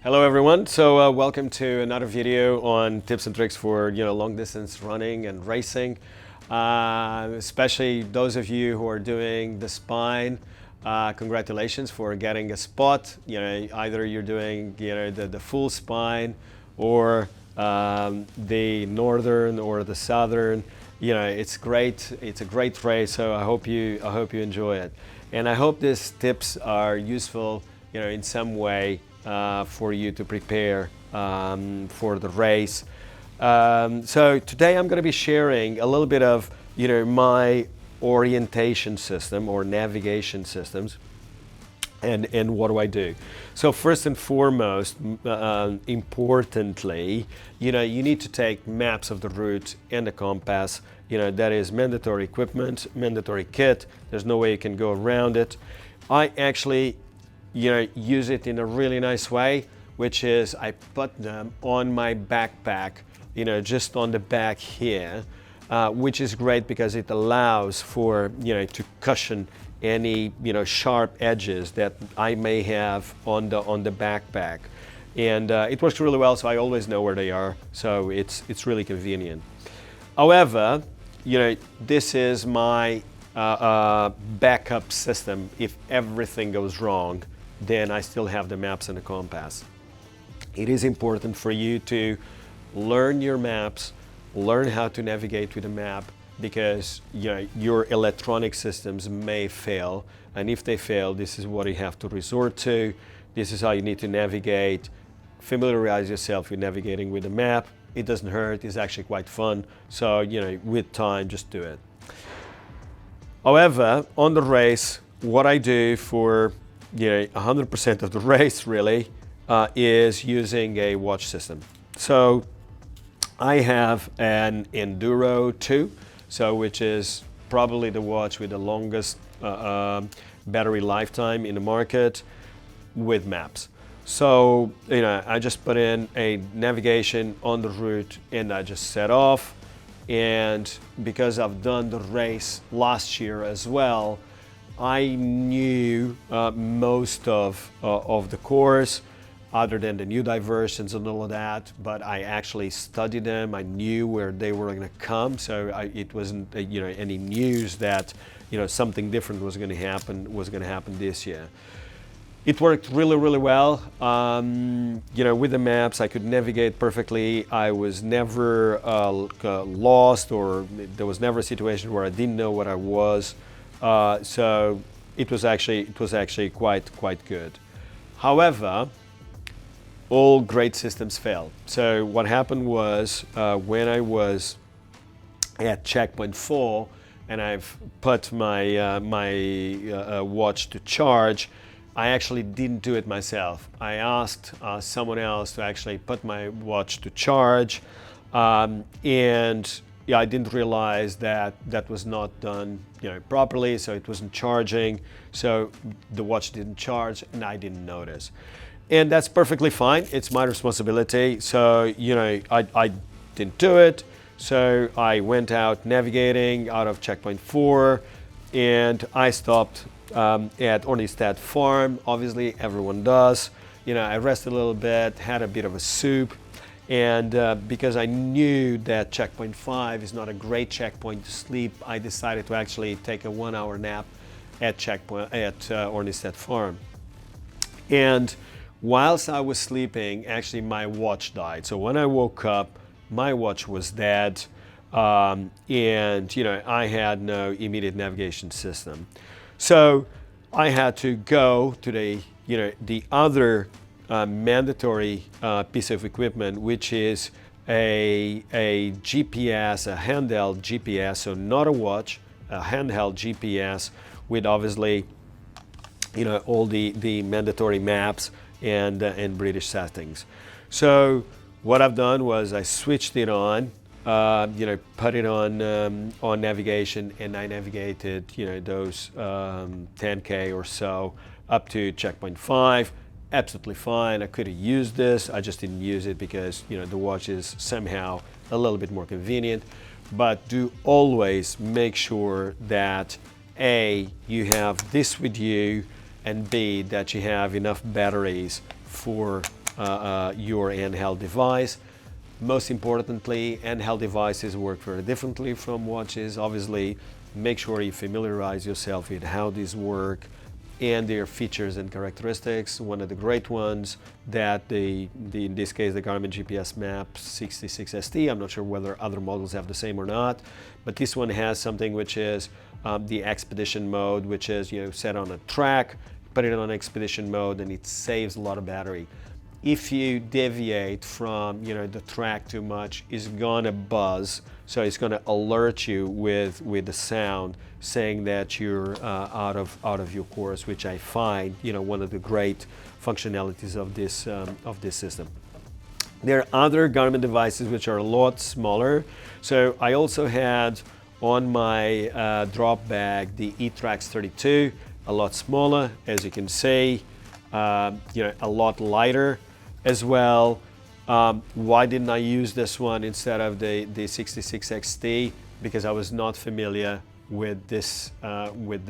Hello everyone. So welcome to another video on tips and tricks for long distance running and racing. Especially those of you who are doing the spine. Congratulations for getting a spot. Either you're doing the full spine or the northern or the southern. It's great. It's a great race. So I hope you enjoy it, and I hope these tips are useful in some way for you to prepare for the race. So today I'm going to be sharing a little bit of my orientation system or navigation systems, and what do I do. So first and foremost, importantly, you need to take maps of the route and a compass. That is mandatory equipment, mandatory kit. There's no way you can go around it. I actually use it in a really nice way, which is I put them on my backpack, just on the back here, which is great because it allows for, to cushion any, sharp edges that I may have on the backpack. And it works really well, so I always know where they are. So it's really convenient. However, this is my backup system. If everything goes wrong, then I still have the maps and the compass. It is important for you to learn your maps, learn how to navigate with a map, because your electronic systems may fail, and if they fail, this is what you have to resort to. This is how you need to navigate. Familiarize yourself with navigating with a map. It doesn't hurt, it's actually quite fun, so with time, just do it. However, on the race, what I do for 100% of the race really is using a watch system. So I have an Enduro 2, which is probably the watch with the longest battery lifetime in the market with maps. So I just put in a navigation on the route and I just set off. And because I've done the race last year as well, I knew most of the course, other than the new diversions and all of that, but I actually studied them. I knew where they were going to come, so it wasn't any news that something different was going to happen this year. It worked really, really well. With the maps, I could navigate perfectly. I was never lost, or there was never a situation where I didn't know what I was. So it was actually quite good. However, all great systems fail. So what happened was when I was at checkpoint 4 and I've put my watch to charge, I actually didn't do it myself. I asked someone else to actually put my watch to charge, and I didn't realize that was not done properly, so it wasn't charging, so the watch didn't charge and I didn't notice. And that's perfectly fine, it's my responsibility. So I didn't do it, so I went out navigating out of checkpoint 4 and I stopped at Ornstead Farm. Obviously everyone does. I rested a little bit, had a bit of a soup. And because I knew that checkpoint 5 is not a great checkpoint to sleep, I decided to actually take a 1-hour nap at Ornstead Farm. And whilst I was sleeping, actually my watch died. So when I woke up, my watch was dead, and I had no immediate navigation system. So I had to go to the other mandatory piece of equipment, which is a GPS, a handheld GPS, so not a watch, a handheld GPS with obviously all the mandatory maps and British settings. So what I've done was I switched it on, put it on navigation, and I navigated those 10K or so up to checkpoint 5. Absolutely fine. I could have used this. I just didn't use it because the watch is somehow a little bit more convenient. But do always make sure that A, you have this with you, and B, that you have enough batteries for your handheld device. Most importantly, handheld devices work very differently from watches. Obviously, make sure you familiarize yourself with how these work and their features and characteristics. One of the great ones that in this case, the Garmin GPS Map 66ST, I'm not sure whether other models have the same or not, but this one has something which is the expedition mode, which is, set on a track, put it on expedition mode, and it saves a lot of battery. If you deviate from the track too much, it's gonna buzz, so it's gonna alert you with the sound saying that you're out of your course, which I find one of the great functionalities of this system. There are other Garmin devices which are a lot smaller. So I also had on my drop bag the eTrax 32, a lot smaller, as you can see, a lot lighter as well. Why didn't I use this one instead of the 66XT? Because I was not familiar with this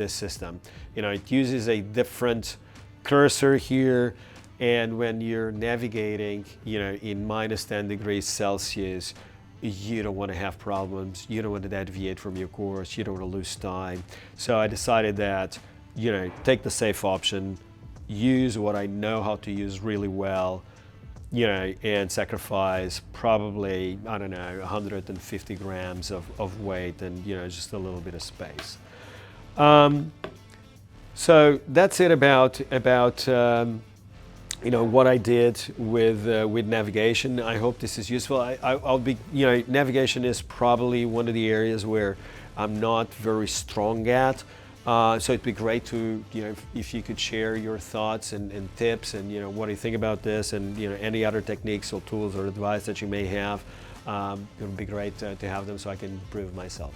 system. It uses a different cursor here, and when you're navigating, in minus 10 degrees Celsius, you don't want to have problems. You don't want to deviate from your course. You don't want to lose time. So I decided that, take the safe option, use what I know how to use really well, and sacrifice probably, I don't know, 150 grams of weight and, just a little bit of space. So that's it about what I did with navigation. I hope this is useful. I'll be, navigation is probably one of the areas where I'm not very strong at. So it'd be great to, if you could share your thoughts and tips and, what do you think about this, and, any other techniques or tools or advice that you may have. It would be great to have them so I can improve myself.